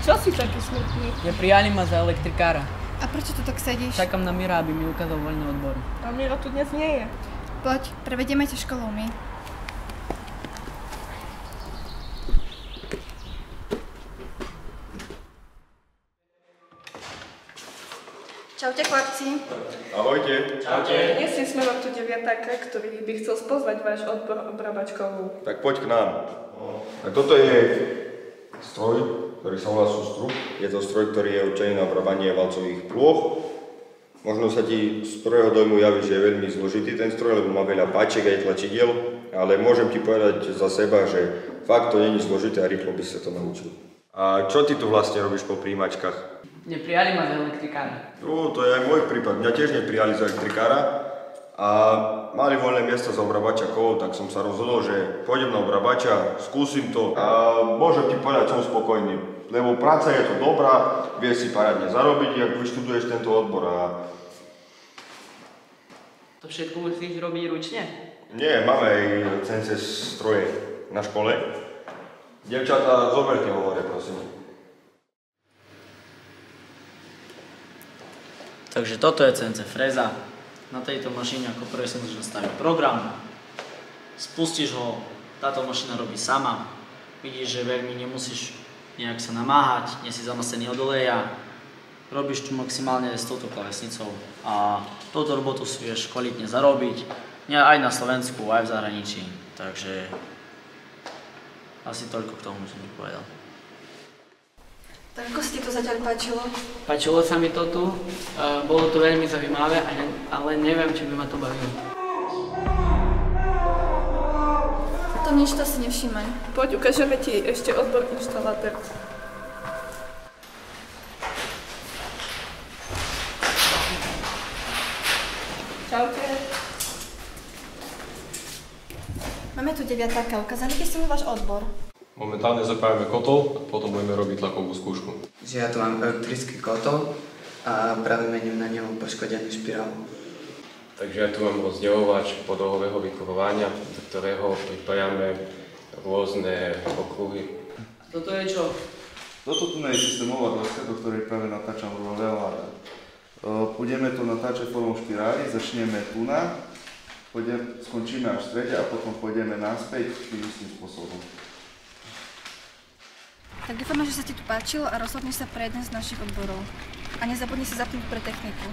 Čo si taký smutný? Neprijali ma za elektrikára. A prečo tu tak sedíš? Čakám na Mira, aby mi ukázal voľné odbory. A Miro tu dnes nie je. Poď, prevedieme ťa školou my. Čaute, chlapci. Ahojte. Čaute. Dnes sme vám tu deviatáka, ktorý by chcel spoznať váš odbor obrábačkovú. Tak poď k nám. Tak toto je stroj, ktorý sa volá sústrup. Je to stroj, ktorý je určený na obrábanie valcových plôch. Možno sa ti z prvého dojmu javí, že je veľmi zložitý ten stroj, lebo má veľa páčiek aj tlačidiel, ale môžem ti povedať za seba, že fakt to nie je zložité a rýchlo by sa to naučil. A čo ty tu vlastne robíš po príjimačkách? Neprijali ma za elektrikára. To je aj môj prípad. Mňa tiež neprijali za elektrikára a mali voľné miesto za obrábača kovov, tak som sa rozhodol, že pôjdem na obrábača, skúsim to a môžem ti povedať, som spokojný. Lebo práca je to dobrá, vieš si parádne zarobiť, ak vyštuduješ tento odbor a... To všetko musíš robiť ručne? Nie, máme aj CNC stroje na škole. Dievčatá, zoberte hovore, prosím. Takže toto je CNC fréza. Na tejto mašine ako prvé sa môžeš nastaviť program. Spustíš ho, táto mašina robí sama. Vidíš, že veľmi nemusíš nejak sa namáhať, nie si zamasený od oleja. Robíš tu maximálne s touto klávesnicou a touto robotu si vieš kvalitne zarobiť. Nie aj na Slovensku, aj v zahraničí. Takže asi toľko k tomu, čo mi povedal. Tak ako si ti to zatiaľ páčilo? Páčilo sa mi to tu, bolo to veľmi zaujímavé, ale neviem, či by ma to bavilo. To nič, to si nevšímaj. Poď, ukážeme ti ešte odbor inštalátor. Čaute. Máme tu deviatáka, ukázali by ste mu váš odbor? Momentálne zapájame kotol a potom budeme robiť tlakovú skúšku. Ja tu mám elektrický kotol a práve mením na ňom poškodenú špirálu. Takže ja tu mám rozdeľovač podlohového vykurovania, do ktorého pripájame rôzne okruhy. Toto je čo? Toto tu je systémová doska, do ktorej práve natáčam veľa. Budeme to natáčať formou špirály, začneme tu na, skončíme až v strede a potom pôjdeme naspäť tým istým spôsobom. Tak dúfame, že sa ti tu páčilo a rozhodneš sa pre jeden z našich odborov. A nezabudni si zapnúť pre techniku.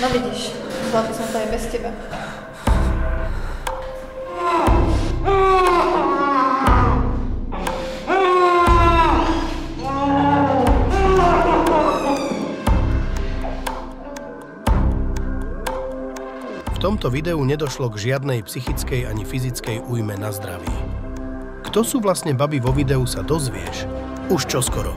No vidíš, zvládli som to aj bez teba. V tomto videu nedošlo k žiadnej psychickej ani fyzickej újme na zdraví. Kto sú vlastne baby vo videu, sa dozvieš už čoskoro.